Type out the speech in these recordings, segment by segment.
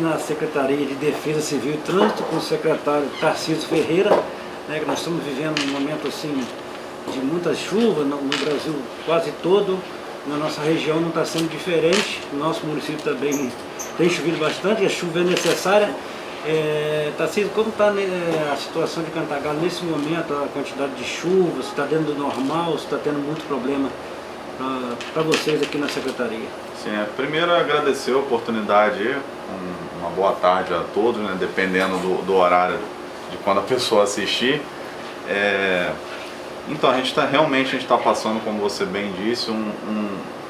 na Secretaria de Defesa Civil e Trânsito com o secretário Tarcísio Ferreira, né, que nós estamos vivendo um momento assim de muita chuva no Brasil quase todo. Na nossa região não está sendo diferente, o nosso município também tem chovido bastante, a chuva é necessária. Tarcísio, como está a situação de Cantagalo nesse momento, a quantidade de chuva, se está dentro do normal, se está tendo muito problema para vocês aqui na Secretaria? Sim, primeiro agradecer a oportunidade, uma boa tarde a todos, né, dependendo do horário de quando a pessoa assistir. Então, a gente está passando, como você bem disse,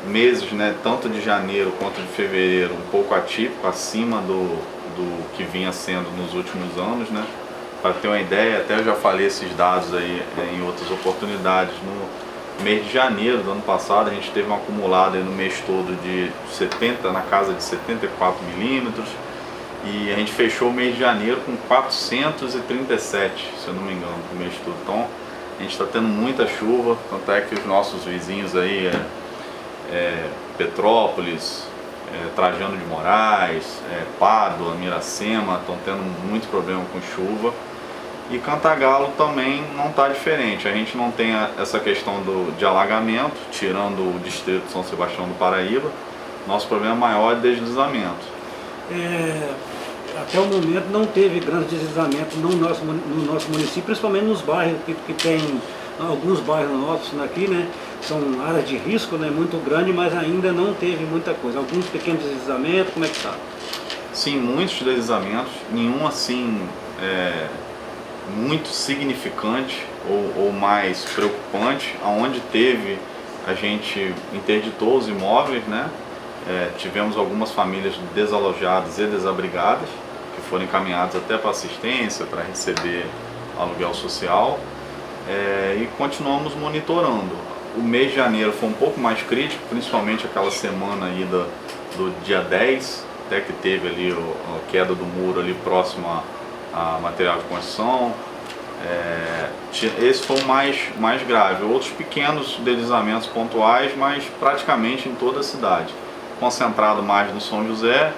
meses, né, tanto de janeiro quanto de fevereiro, um pouco atípico, acima do que vinha sendo nos últimos anos, né? Para ter uma ideia, até eu já falei esses dados aí em outras oportunidades. No mês de janeiro do ano passado, a gente teve um acumulado aí no mês todo de 70, na casa de 74 milímetros, e a gente fechou o mês de janeiro com 437, se eu não me engano, no mês todo. Então, a gente está tendo muita chuva, tanto é que os nossos vizinhos aí, Petrópolis, Trajano de Moraes, Pádua, Miracema, estão tendo muito problema com chuva. E Cantagalo também não está diferente. A gente não tem essa questão de alagamento, tirando o distrito de São Sebastião do Paraíba. Nosso problema maior é deslizamento. Até o momento não teve grande deslizamento no nosso município, principalmente nos bairros que tem alguns bairros nossos aqui, né? São áreas de risco, né, muito grande, mas ainda não teve muita coisa. Alguns pequenos deslizamentos, como é que está? Sim, muitos deslizamentos, nenhum assim muito significante ou mais preocupante. Aonde teve, a gente interditou os imóveis, né? Tivemos algumas famílias desalojadas e desabrigadas, que foram encaminhadas até para assistência, para receber aluguel social, e continuamos monitorando. O mês de janeiro foi um pouco mais crítico, principalmente aquela semana aí do dia 10, até que teve ali a queda do muro ali próximo a material de construção. Esse foi o mais grave. Outros pequenos deslizamentos pontuais, mas praticamente em toda a cidade. Concentrado mais no São José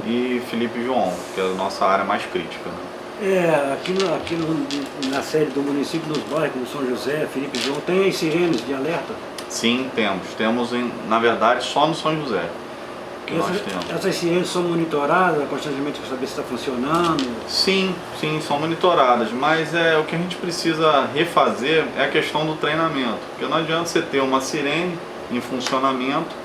e Felipe João, que é a nossa área mais crítica, né? Aqui na sede do município, nos bairros como São José, Felipe João, tem as sirenes de alerta? Sim, temos na verdade só no São José que nós temos. Essas sirenes são monitoradas constantemente para saber se está funcionando? Sim, são monitoradas, mas o que a gente precisa refazer é a questão do treinamento, porque não adianta você ter uma sirene em funcionamento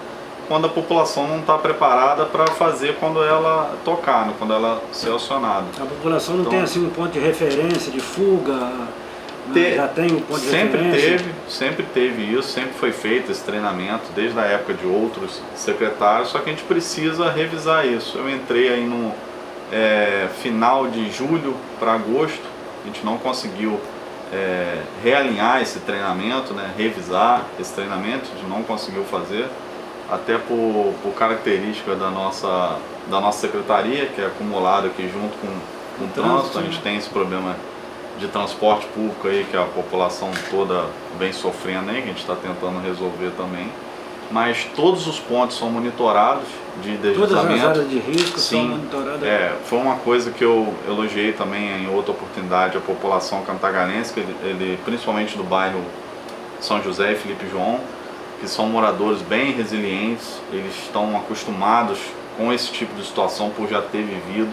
quando a população não está preparada para fazer quando ela tocar, quando ela ser acionada. A população não tem assim um ponto de referência, de fuga, já tem um ponto de referência? Sempre teve isso, sempre foi feito esse treinamento, desde a época de outros secretários, só que a gente precisa revisar isso. Eu entrei aí no final de julho para agosto, a gente não conseguiu realinhar esse treinamento, né, revisar esse treinamento, a gente não conseguiu fazer, até por característica da nossa secretaria, que é acumulada aqui junto com o trânsito. A gente tem esse problema de transporte público aí, que a população toda vem sofrendo aí, que a gente está tentando resolver também. Mas todos os pontos são monitorados de deslizamento. Todas as áreas de risco são monitoradas? Foi uma coisa que eu elogiei também em outra oportunidade, a população cantagalense, principalmente do bairro São José e Felipe João, que são moradores bem resilientes, eles estão acostumados com esse tipo de situação por já ter vivido.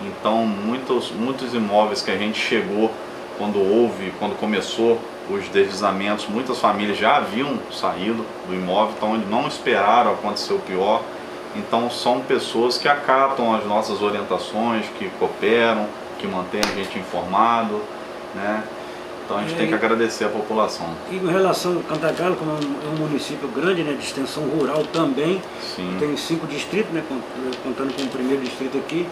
Então muitos imóveis que a gente chegou quando começou os deslizamentos, muitas famílias já haviam saído do imóvel, então eles não esperaram acontecer o pior. Então são pessoas que acatam as nossas orientações, que cooperam, que mantêm a gente informado, né? Então a gente tem que agradecer a população. E em relação ao Cantagalo, como é um município grande, né, de extensão rural também, tem 5 distritos, né, contando com o primeiro distrito aqui.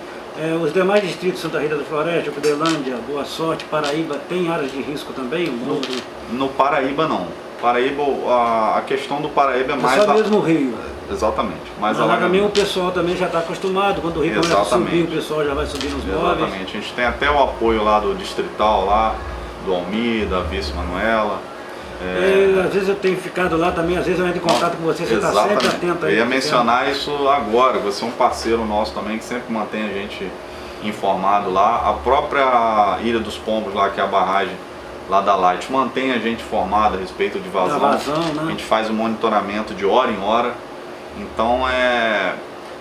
Os demais distritos, Santa Rita da Floresta, Pudelândia, Boa Sorte, Paraíba, tem áreas de risco também? No Paraíba não. Paraíba, a questão do Paraíba é mais... só mesmo o rio. Exatamente. Mas lá também o pessoal também já está acostumado, quando o rio começa a subir, o pessoal já vai subir nos móveis. Exatamente, a gente tem até o apoio lá do distrital, lá do Almir, da Vice Manuela. Às vezes eu tenho ficado lá também, às vezes eu entro em contato com você está sempre atento aí. Eu ia mencionar isso agora, você é um parceiro nosso também que sempre mantém a gente informado lá. A própria Ilha dos Pombos lá, que é a barragem lá da Light, mantém a gente informado a respeito de vazão. Né? A gente faz o monitoramento de hora em hora. Então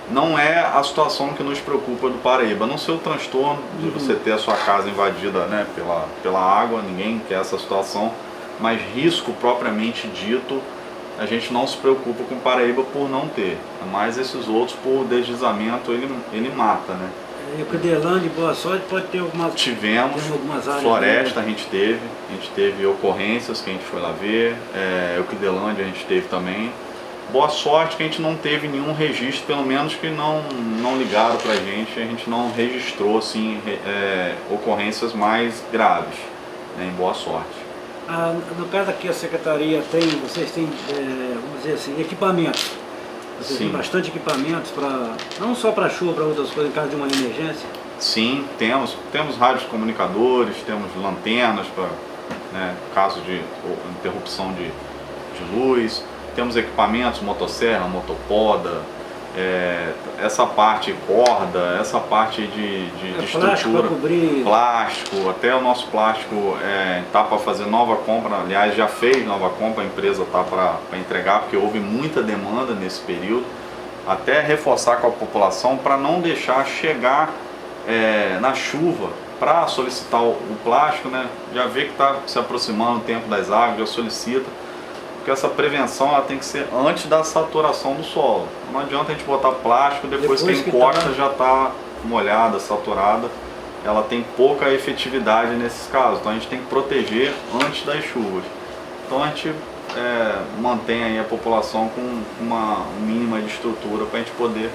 não é a situação que nos preocupa do Paraíba, a não ser o transtorno de você ter a sua casa invadida, né, pela água, ninguém quer essa situação, mas risco propriamente dito, a gente não se preocupa com o Paraíba por não ter, mas esses outros por deslizamento ele mata, né. E o Cledelândia e Boa Sorte pode ter algumas... Tivemos, algumas áreas, Floresta né? a gente teve ocorrências que a gente foi lá ver, o Cledelândia a gente teve também. Boa Sorte que a gente não teve nenhum registro, pelo menos que não ligaram pra gente, a gente não registrou assim, ocorrências mais graves, né, em Boa Sorte. No caso aqui a Secretaria vocês têm, vamos dizer assim, equipamentos. Vocês têm bastante equipamentos, não só para chuva, para outras coisas, em caso de uma emergência? Sim, temos rádios comunicadores, temos lanternas para, né, caso de interrupção de luz. Temos equipamentos, motosserra, motopoda, essa parte corda, essa parte de estrutura, plástico, até o nosso plástico está para fazer nova compra, aliás já fez nova compra, a empresa está para entregar, porque houve muita demanda nesse período, até reforçar com a população para não deixar chegar na chuva para solicitar o plástico, né? Já vê que está se aproximando o tempo das águas, já solicita. Porque essa prevenção ela tem que ser antes da saturação do solo. Não adianta a gente botar plástico depois que encosta já está molhada, saturada. Ela tem pouca efetividade nesses casos. Então a gente tem que proteger antes das chuvas. Então a gente mantém aí a população com uma mínima de estrutura para a gente poder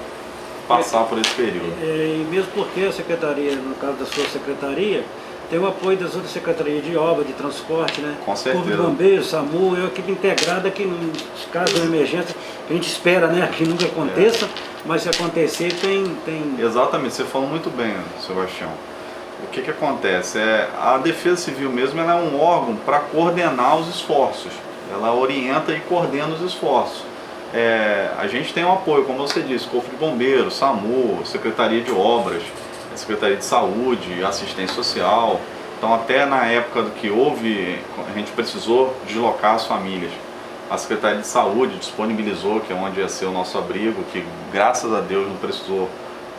passar por esse período. E mesmo porque a Secretaria, no caso da sua Secretaria, tem o apoio das outras secretarias de obra, de transporte, né? Com certeza. Corpo de Bombeiro, SAMU, é uma equipe integrada que, no caso de uma emergência, a gente espera, né, que nunca aconteça, mas se acontecer tem... Exatamente, você falou muito bem, Sebastião. O que acontece? A Defesa Civil mesmo ela é um órgão para coordenar os esforços. Ela orienta e coordena os esforços. A gente tem um apoio, como você disse, Corpo de Bombeiro, SAMU, Secretaria de Obras, Secretaria de Saúde, Assistência Social. Então até na época do que houve, a gente precisou deslocar as famílias. A Secretaria de Saúde disponibilizou, que é onde ia ser o nosso abrigo, que graças a Deus não precisou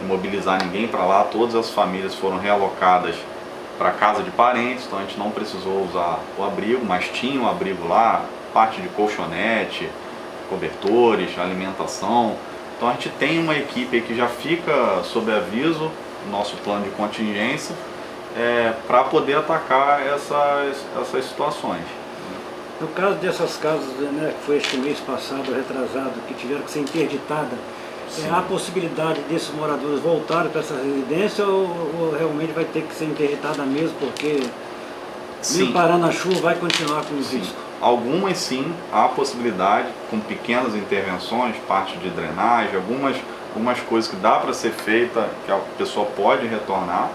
mobilizar ninguém para lá, todas as famílias foram realocadas para casa de parentes, então a gente não precisou usar o abrigo, mas tinha um abrigo lá, parte de colchonete, cobertores, alimentação. Então a gente tem uma equipe que já fica sob aviso, nosso plano de contingência, para poder atacar essas situações. No caso dessas casas, né, que foi este mês passado, retrasado, que tiveram que ser interditadas, há possibilidade desses moradores voltarem para essa residência ou realmente vai ter que ser interditada mesmo, porque mesmo parando a chuva vai continuar com os riscos? Algumas sim, há possibilidade, com pequenas intervenções, parte de drenagem, algumas coisas que dá para ser feita, que a pessoa pode retornar,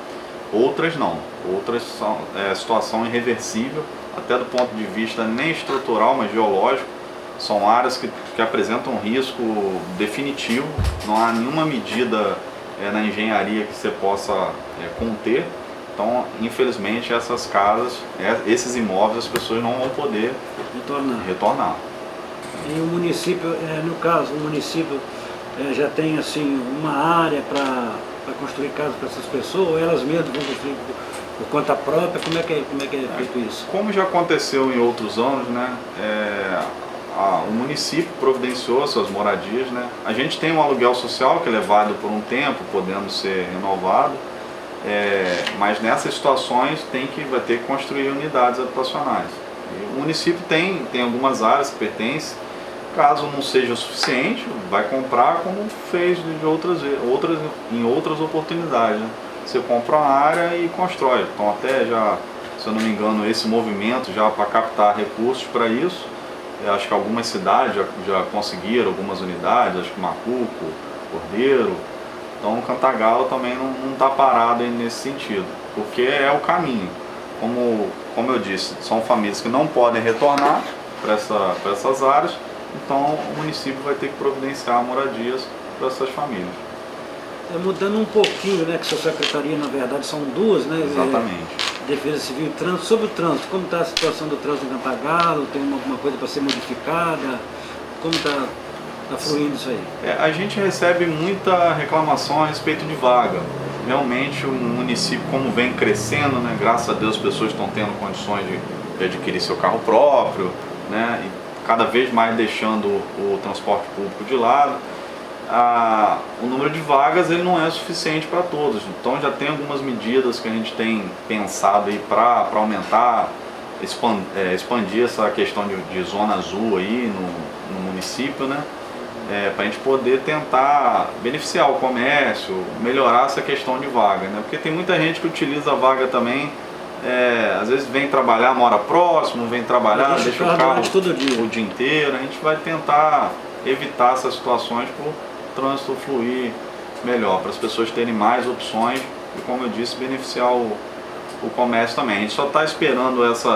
outras não. Outras são situação irreversível, até do ponto de vista nem estrutural, mas geológico. São áreas que apresentam risco definitivo, não há nenhuma medida na engenharia que você possa conter. Então, infelizmente, essas casas, esses imóveis, as pessoas não vão poder retornar. E o município, no caso, o município já tem assim uma área para construir casas para essas pessoas, ou elas mesmas vão construir por conta própria? Como é que é feito isso? Como já aconteceu em outros anos, né? O município providenciou suas moradias, né? A gente tem um aluguel social que é levado por um tempo, podendo ser renovado, mas nessas situações vai ter que construir unidades habitacionais. E o município tem algumas áreas que pertencem. Caso não seja o suficiente, vai comprar como fez em outras oportunidades, né? Você compra uma área e constrói. Então até já, se eu não me engano, esse movimento já para captar recursos para isso, eu acho que algumas cidades já conseguiram algumas unidades, acho que Macuco, Cordeiro. Então o Cantagalo também não está parado nesse sentido, porque é o caminho. Como eu disse, são famílias que não podem retornar, para essas áreas, então o município vai ter que providenciar moradias para essas famílias. Mudando um pouquinho, né, que sua secretaria na verdade são duas, né? Exatamente. Defesa Civil e Trânsito. Sobre o trânsito, como está a situação do trânsito em Cantagalo? Tem alguma coisa para ser modificada? Como está fluindo isso aí? A gente recebe muita reclamação a respeito de vaga. Realmente o município, como vem crescendo, né, graças a Deus as pessoas estão tendo condições de adquirir seu carro próprio, né, e cada vez mais deixando o transporte público de lado. O número de vagas ele não é suficiente para todos, então já tem algumas medidas que a gente tem pensado aí para aumentar, expandir essa questão de zona azul aí no município, né? Para a gente poder tentar beneficiar o comércio, melhorar essa questão de vaga, né? Porque tem muita gente que utiliza a vaga também, às vezes vem trabalhar, mora próximo, vem trabalhar, deixa o carro o dia inteiro. A gente vai tentar evitar essas situações para o trânsito fluir melhor, para as pessoas terem mais opções e, como eu disse, beneficiar o comércio também. A gente só está esperando esse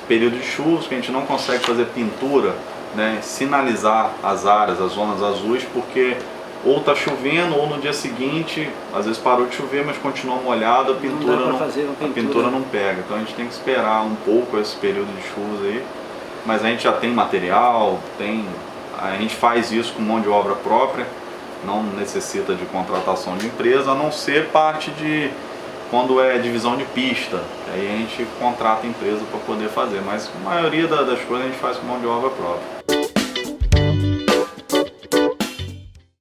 período de chuvas, que a gente não consegue fazer pintura, né, sinalizar as áreas, as zonas azuis, porque ou está chovendo ou no dia seguinte, às vezes parou de chover, mas continua molhado, a pintura não pega. Então a gente tem que esperar um pouco esse período de chuvas aí, mas a gente já tem material, a gente faz isso com mão de obra própria, não necessita de contratação de empresa, a não ser parte de quando é divisão de pista, aí a gente contrata a empresa para poder fazer, mas a maioria das coisas a gente faz com mão de obra própria.